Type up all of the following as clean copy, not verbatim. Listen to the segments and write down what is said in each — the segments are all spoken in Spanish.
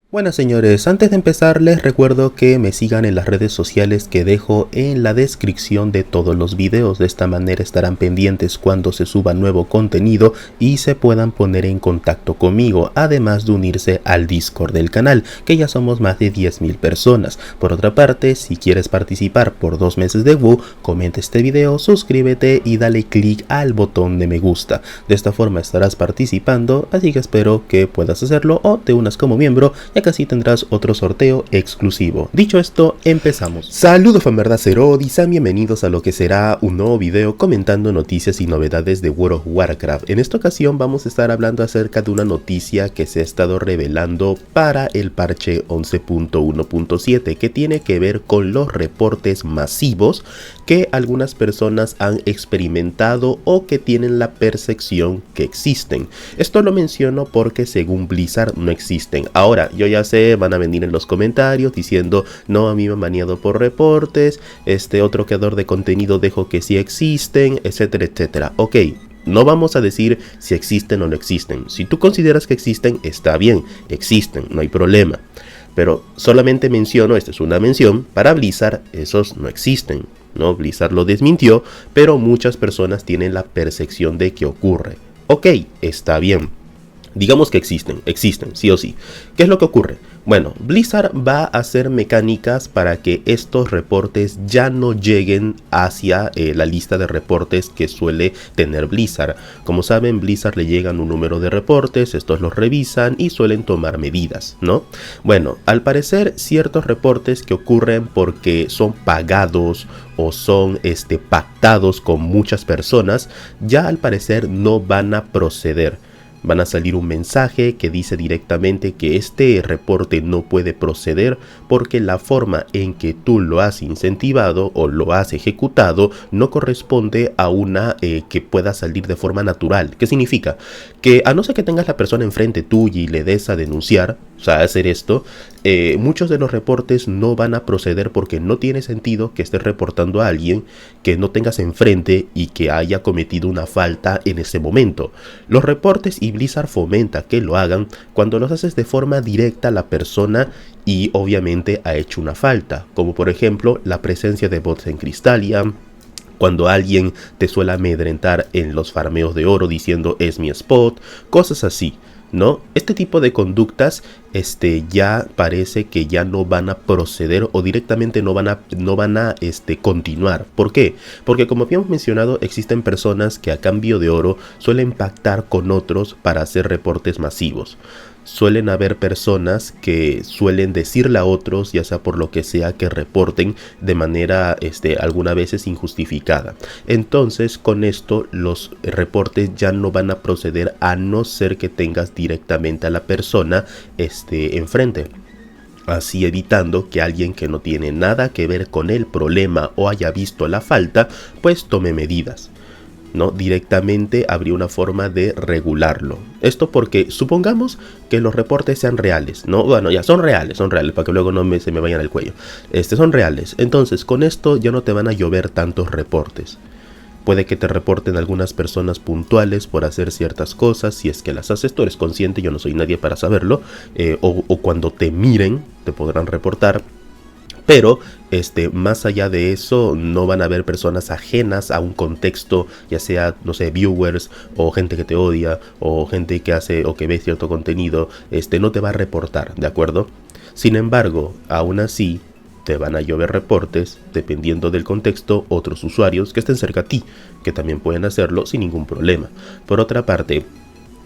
Bueno señores, antes de empezar les recuerdo que me sigan en las redes sociales que dejo en la descripción de todos los videos. De esta manera estarán pendientes cuando se suba nuevo contenido y se puedan poner en contacto conmigo, además de unirse al Discord del canal, que ya somos más de 10.000 personas. Por otra parte, si quieres participar por 2 meses de WoW, comenta este video, suscríbete y dale click al botón de me gusta. De esta forma estarás participando, así que espero que puedas hacerlo o te unas como miembro, ya que así tendrás otro sorteo exclusivo. Dicho esto, empezamos. Saludos fanverdacero y sean bienvenidos a lo que será un nuevo video comentando noticias y novedades de World of Warcraft. En esta ocasión vamos a estar hablando acerca de una noticia que se ha estado revelando para el parche 11.1.7 que tiene que ver con los reportes masivos que algunas personas han experimentado o que tienen la percepción que existen. Esto lo menciono porque según Blizzard no existen. Ahora, yo ya sé, van a venir en los comentarios diciendo, no, a mí me han baneado por reportes, otro creador de contenido dijo que sí existen, etcétera, etcétera. Ok. No vamos a decir si existen o no existen. Si tú consideras que existen, está bien, existen, no hay problema. Pero solamente menciono, esta es una mención, para Blizzard esos no existen. ¿No? Blizzard lo desmintió, pero muchas personas tienen la percepción de que ocurre. Ok, está bien. Digamos que existen, sí o sí. ¿Qué es lo que ocurre? Bueno, Blizzard va a hacer mecánicas para que estos reportes ya no lleguen hacia la lista de reportes que suele tener Blizzard. Como saben, Blizzard le llegan un número de reportes, estos los revisan y suelen tomar medidas, ¿no? Bueno, al parecer ciertos reportes que ocurren porque son pagados o son pactados con muchas personas, ya al parecer no van a proceder. Van a salir un mensaje que dice directamente que este reporte no puede proceder porque la forma en que tú lo has incentivado o lo has ejecutado no corresponde a una que pueda salir de forma natural. ¿Qué significa? Que a no ser que tengas la persona enfrente tuya y le des a denunciar, o sea, hacer esto, muchos de los reportes no van a proceder porque no tiene sentido que estés reportando a alguien que no tengas enfrente y que haya cometido una falta en ese momento. Los reportes y Blizzard fomenta que lo hagan cuando los haces de forma directa a la persona y obviamente ha hecho una falta, como por ejemplo la presencia de bots en Crystalia, cuando alguien te suele amedrentar en los farmeos de oro diciendo es mi spot, cosas así, ¿no? Este tipo de conductas ya parece que ya no van a proceder o directamente no van a continuar. ¿Por qué? Porque como habíamos mencionado, existen personas que a cambio de oro suelen pactar con otros para hacer reportes masivos. Suelen haber personas que suelen decirle a otros, ya sea por lo que sea, que reporten de manera algunas veces injustificada. Entonces con esto los reportes ya no van a proceder a no ser que tengas directamente a la persona enfrente. Así evitando que alguien que no tiene nada que ver con el problema o haya visto la falta, pues tome medidas. ¿No? Directamente habría una forma de regularlo. Esto porque supongamos que los reportes sean reales, ¿no? Bueno, ya son reales, para que luego no se me vayan al cuello. Son reales. Entonces, con esto ya no te van a llover tantos reportes. Puede que te reporten algunas personas puntuales por hacer ciertas cosas, si es que las haces, tú eres consciente, yo no soy nadie para saberlo, o cuando te miren, te podrán reportar. Pero más allá de eso no van a haber personas ajenas a un contexto, ya sea, no sé, viewers o gente que te odia o gente que hace o que ve cierto contenido, no te va a reportar, ¿de acuerdo? Sin embargo, aún así te van a llover reportes, dependiendo del contexto, otros usuarios que estén cerca a ti, que también pueden hacerlo sin ningún problema. Por otra parte,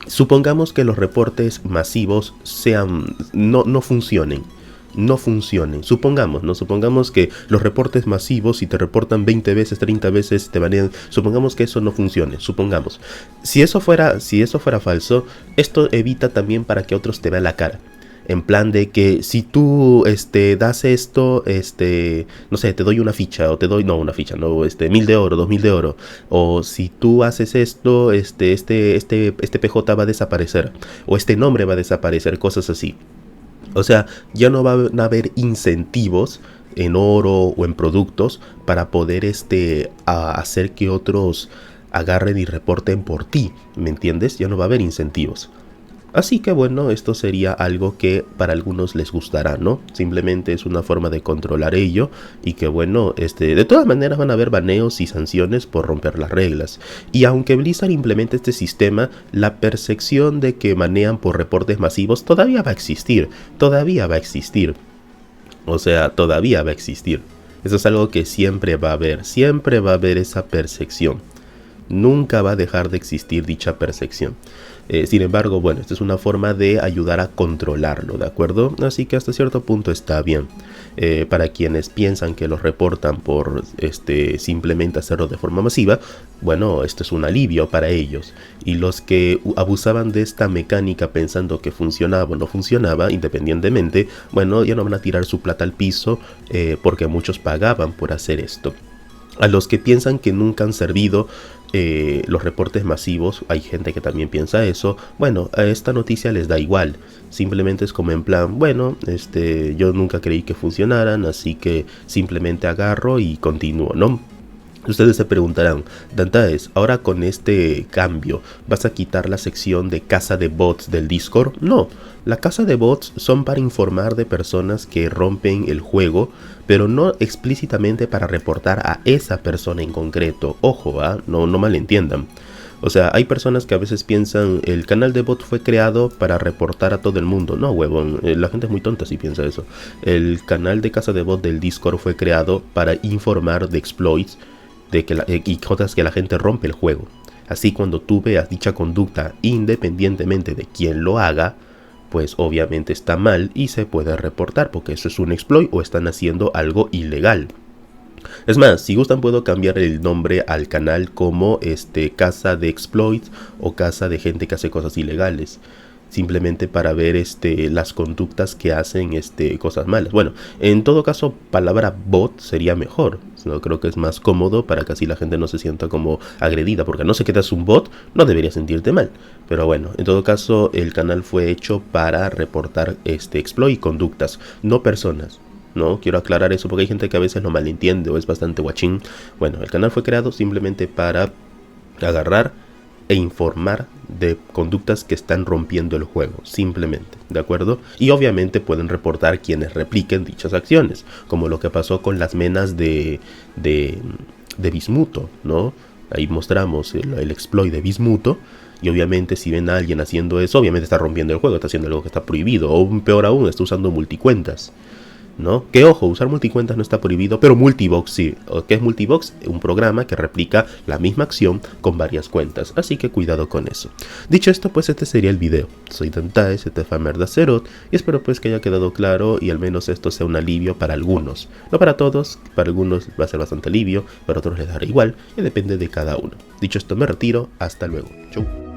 supongamos que los reportes masivos no funcionen. Supongamos que los reportes masivos, si te reportan 20 veces, 30 veces, te banean, supongamos que eso no funcione, si eso fuera falso, esto evita también para que otros te vean la cara. En plan de que si tú das esto, no sé, te doy una ficha, o te doy, no una ficha, no, 1000 de oro, 2000 de oro, o si tú haces esto, este PJ va a desaparecer, o este nombre va a desaparecer, cosas así. O sea, ya no van a haber incentivos en oro o en productos para poder hacer que otros agarren y reporten por ti, ¿me entiendes? Ya no va a haber incentivos. Así que bueno, esto sería algo que para algunos les gustará, ¿no? Simplemente es una forma de controlar ello y que bueno, de todas maneras van a haber baneos y sanciones por romper las reglas. Y aunque Blizzard implemente este sistema, la percepción de que banean por reportes masivos todavía va a existir, todavía va a existir. O sea, todavía va a existir. Eso es algo que siempre va a haber esa percepción. Nunca va a dejar de existir dicha percepción. Sin embargo, bueno, esta es una forma de ayudar a controlarlo, ¿de acuerdo? Así que hasta cierto punto está bien. Para quienes piensan que los reportan por simplemente hacerlo de forma masiva, bueno, esto es un alivio para ellos. Y los que abusaban de esta mecánica pensando que funcionaba o no funcionaba, independientemente, bueno, ya no van a tirar su plata al piso porque muchos pagaban por hacer esto. A los que piensan que nunca han servido los reportes masivos, hay gente que también piensa eso, bueno, a esta noticia les da igual, simplemente es como en plan, bueno, yo nunca creí que funcionaran, así que simplemente agarro y continúo, ¿no? Ustedes se preguntarán, Dantaes, ahora con este cambio, ¿vas a quitar la sección de caza de bots del Discord? No, la caza de bots son para informar de personas que rompen el juego, pero no explícitamente para reportar a esa persona en concreto. Ojo, no malentiendan. O sea, hay personas que a veces piensan, el canal de bot fue creado para reportar a todo el mundo. No, huevón, la gente es muy tonta si piensa eso. El canal de caza de bot del Discord fue creado para informar de exploits y cosas que la gente rompe el juego. Así cuando tú veas dicha conducta independientemente de quién lo haga, pues obviamente está mal y se puede reportar porque eso es un exploit o están haciendo algo ilegal. Es más, si gustan puedo cambiar el nombre al canal como casa de exploits o casa de gente que hace cosas ilegales. Simplemente para ver las conductas que hacen cosas malas. Bueno, en todo caso, palabra bot sería mejor. No, creo que es más cómodo para que así la gente no se sienta como agredida. Porque no sé qué te hace un bot, no debería sentirte mal. Pero bueno, en todo caso, el canal fue hecho para reportar exploit y conductas, no personas. No, quiero aclarar eso porque hay gente que a veces lo malentiende o es bastante guachín. Bueno, el canal fue creado simplemente para agarrar e informar de conductas que están rompiendo el juego, simplemente, ¿de acuerdo? Y obviamente pueden reportar quienes repliquen dichas acciones, como lo que pasó con las menas de Bismuto, ¿no? Ahí mostramos el exploit de Bismuto. Y obviamente si ven a alguien haciendo eso, obviamente está rompiendo el juego, está haciendo algo que está prohibido, o peor aún, está usando multicuentas, ¿no? Que ojo, usar multicuentas no está prohibido, pero Multibox sí. ¿Qué es Multibox? Un programa que replica la misma acción con varias cuentas, así que cuidado con eso. Dicho esto, pues este sería el video. Soy Dantaes, este fue Merdacerot, y espero pues que haya quedado claro y al menos esto sea un alivio para algunos. No para todos, para algunos va a ser bastante alivio, para otros les dará igual, y depende de cada uno. Dicho esto, me retiro, hasta luego. Chau.